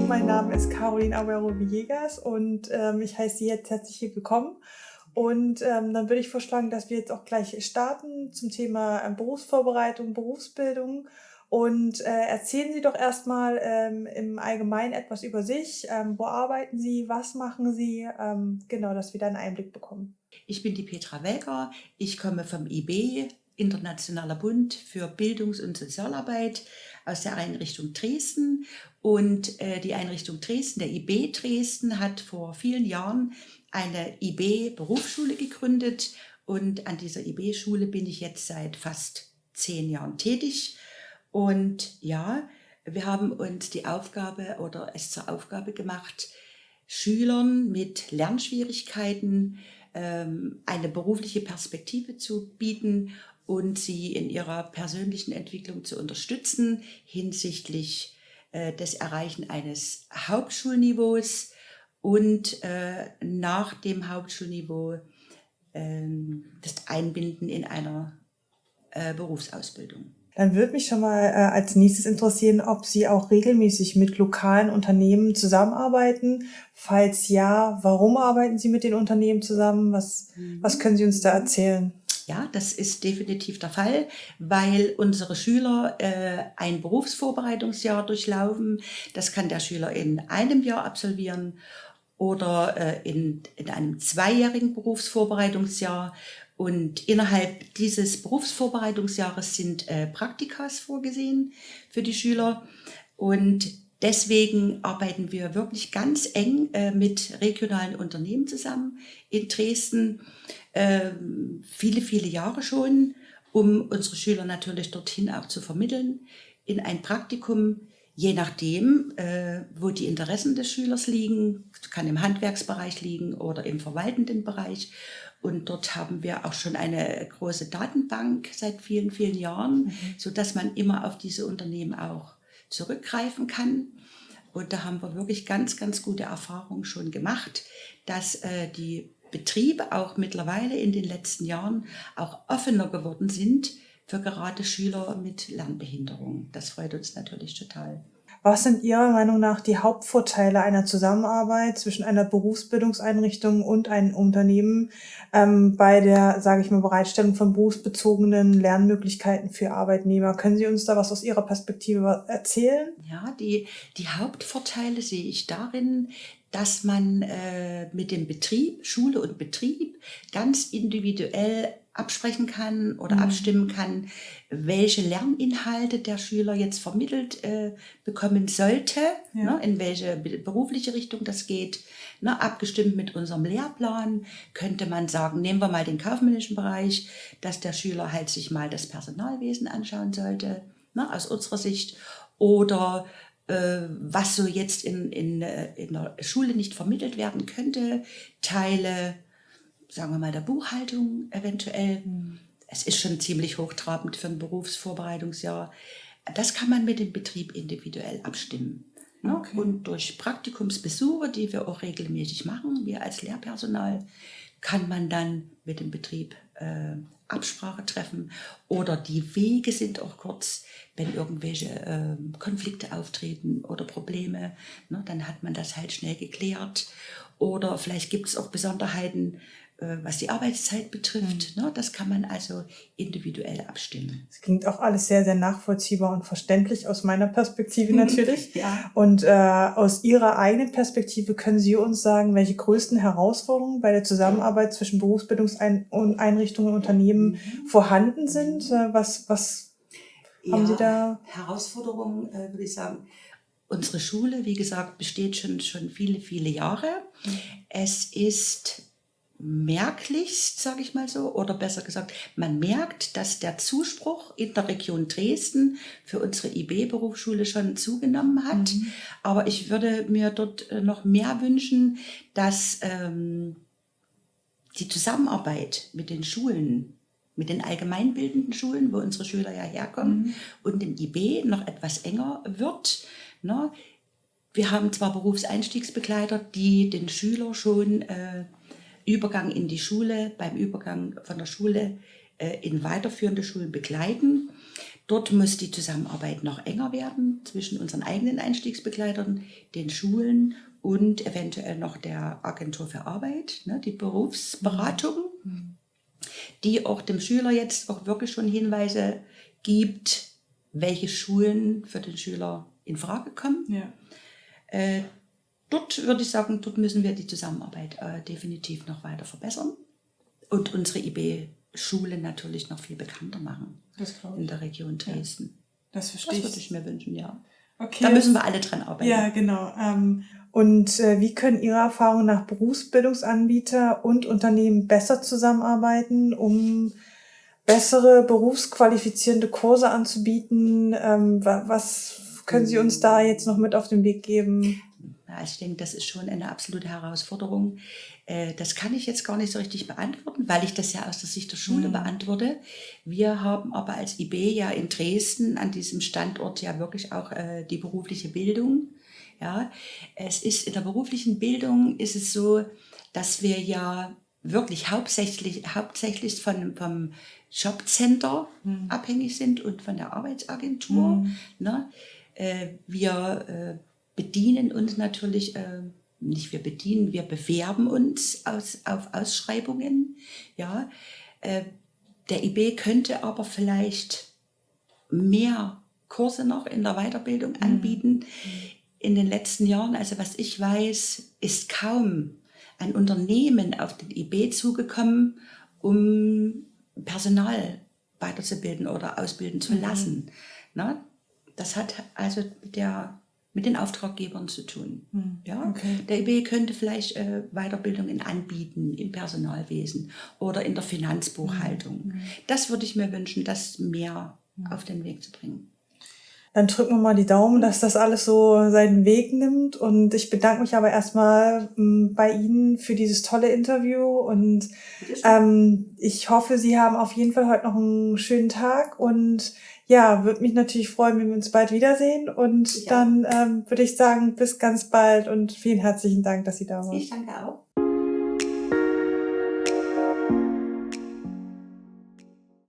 mein Name ist Caroline Aguero-Villegas und ich heiße Sie jetzt herzlich willkommen. Und dann würde ich vorschlagen, dass wir jetzt auch gleich starten zum Thema Berufsvorbereitung, Berufsbildung. Und erzählen Sie doch erstmal im Allgemeinen etwas über sich. Wo arbeiten Sie? Was machen Sie? Genau, dass wir da einen Einblick bekommen. Ich bin die Petra Welker, ich komme vom IB, Internationaler Bund für Bildungs- und Sozialarbeit, aus der Einrichtung Dresden. Und die Einrichtung Dresden, der IB Dresden, hat vor vielen Jahren eine IB-Berufsschule gegründet. Und an dieser IB-Schule bin ich jetzt seit fast 10 Jahren tätig. Und ja, wir haben uns die Aufgabe oder es zur Aufgabe gemacht, Schülern mit Lernschwierigkeiten eine berufliche Perspektive zu bieten und sie in ihrer persönlichen Entwicklung zu unterstützen hinsichtlich des Erreichen eines Hauptschulniveaus und nach dem Hauptschulniveau das Einbinden in einer Berufsausbildung. Dann würde mich schon mal als nächstes interessieren, ob Sie auch regelmäßig mit lokalen Unternehmen zusammenarbeiten. Falls ja, warum arbeiten Sie mit den Unternehmen zusammen? Was können Sie uns da erzählen? Ja, das ist definitiv der Fall, weil unsere Schüler ein Berufsvorbereitungsjahr durchlaufen. Das kann der Schüler in einem Jahr absolvieren oder in einem 2-jährigen Berufsvorbereitungsjahr. Und innerhalb dieses Berufsvorbereitungsjahres sind Praktikas vorgesehen für die Schüler. Und deswegen arbeiten wir wirklich ganz eng mit regionalen Unternehmen zusammen in Dresden. Viele, viele Jahre schon, um unsere Schüler natürlich dorthin auch zu vermitteln, in ein Praktikum, je nachdem, wo die Interessen des Schülers liegen, kann im Handwerksbereich liegen oder im verwaltenden Bereich. Und dort haben wir auch schon eine große Datenbank seit vielen, vielen Jahren, sodass man immer auf diese Unternehmen auch zurückgreifen kann. Und da haben wir wirklich ganz, ganz gute Erfahrungen schon gemacht, dass die Betriebe auch mittlerweile in den letzten Jahren auch offener geworden sind für gerade Schüler mit Lernbehinderung. Das freut uns natürlich total. Was sind Ihrer Meinung nach die Hauptvorteile einer Zusammenarbeit zwischen einer Berufsbildungseinrichtung und einem Unternehmen bei der, sage ich mal, Bereitstellung von berufsbezogenen Lernmöglichkeiten für Arbeitnehmer? Können Sie uns da was aus Ihrer Perspektive erzählen? Ja, die Hauptvorteile sehe ich darin, dass man mit dem Betrieb, Schule und Betrieb, ganz individuell absprechen kann oder abstimmen kann, welche Lerninhalte der Schüler jetzt vermittelt bekommen sollte, ne, in welche berufliche Richtung das geht. Ne, abgestimmt mit unserem Lehrplan könnte man sagen, nehmen wir mal den kaufmännischen Bereich, dass der Schüler halt sich mal das Personalwesen anschauen sollte, ne, aus unserer Sicht. Oder was so jetzt in der Schule nicht vermittelt werden könnte, Teile, sagen wir mal, der Buchhaltung eventuell. Es ist schon ziemlich hochtrabend für ein Berufsvorbereitungsjahr. Das kann man mit dem Betrieb individuell abstimmen. Ne? Okay. Und durch Praktikumsbesuche, die wir auch regelmäßig machen, wir als Lehrpersonal, kann man dann mit dem Betrieb Absprache treffen oder die Wege sind auch kurz, wenn irgendwelche Konflikte auftreten oder Probleme, ne, dann hat man das halt schnell geklärt oder vielleicht gibt es auch Besonderheiten, was die Arbeitszeit betrifft, ne, das kann man also individuell abstimmen. Es klingt auch alles sehr, sehr nachvollziehbar und verständlich aus meiner Perspektive natürlich. Ja. Und aus Ihrer eigenen Perspektive können Sie uns sagen, welche größten Herausforderungen bei der Zusammenarbeit zwischen Berufsbildungseinrichtungen und Unternehmen vorhanden sind? Was haben Sie da? Herausforderungen, würde ich sagen. Unsere Schule, wie gesagt, besteht schon viele, viele Jahre. Es ist merklichst, sage ich mal so, oder besser gesagt, man merkt, dass der Zuspruch in der Region Dresden für unsere IB-Berufsschule schon zugenommen hat. Aber ich würde mir dort noch mehr wünschen, dass die Zusammenarbeit mit den Schulen, mit den allgemeinbildenden Schulen, wo unsere Schüler ja herkommen, und dem IB noch etwas enger wird. Ne? Wir haben zwar Berufseinstiegsbegleiter, die den Schüler schon Übergang in die Schule, beim Übergang von der Schule in weiterführende Schulen begleiten. Dort muss die Zusammenarbeit noch enger werden zwischen unseren eigenen Einstiegsbegleitern, den Schulen und eventuell noch der Agentur für Arbeit, ne, die Berufsberatung, die auch dem Schüler jetzt auch wirklich schon Hinweise gibt, welche Schulen für den Schüler in Frage kommen. Ja. Dort würde ich sagen, dort müssen wir die Zusammenarbeit definitiv noch weiter verbessern und unsere IB-Schulen natürlich noch viel bekannter machen in der Region Dresden. Das verstehe ich. Das würde ich mir wünschen, ja. Okay. Da müssen wir alle dran arbeiten. Ja, genau. Und wie können Ihrer Erfahrung nach Berufsbildungsanbieter und Unternehmen besser zusammenarbeiten, um bessere berufsqualifizierende Kurse anzubieten? Was können Sie uns da jetzt noch mit auf den Weg geben? Also ich denke, das ist schon eine absolute Herausforderung. Das kann ich jetzt gar nicht so richtig beantworten, weil ich das ja aus der Sicht der Schule beantworte. Wir haben aber als IB ja in Dresden an diesem Standort ja wirklich auch die berufliche Bildung. Ja, es ist in der beruflichen Bildung ist es so, dass wir ja wirklich hauptsächlich vom Jobcenter abhängig sind und von der Arbeitsagentur. Ne? Wir bedienen uns natürlich, wir bewerben uns auf Ausschreibungen. Ja? Der IB könnte aber vielleicht mehr Kurse noch in der Weiterbildung anbieten. In den letzten Jahren, also was ich weiß, ist kaum ein Unternehmen auf den IB zugekommen, um Personal weiterzubilden oder ausbilden zu lassen. Na? Das hat also mit den Auftraggebern zu tun. Ja? Okay. Der IB könnte vielleicht Weiterbildungen anbieten im Personalwesen oder in der Finanzbuchhaltung. Das würde ich mir wünschen, das mehr auf den Weg zu bringen. Dann drücken wir mal die Daumen, dass das alles so seinen Weg nimmt. Und ich bedanke mich aber erstmal bei Ihnen für dieses tolle Interview. Und ich hoffe, Sie haben auf jeden Fall heute noch einen schönen Tag. Und ja, würde mich natürlich freuen, wenn wir uns bald wiedersehen. Und dann würde ich sagen, bis ganz bald und vielen herzlichen Dank, dass Sie da waren. Ich danke auch.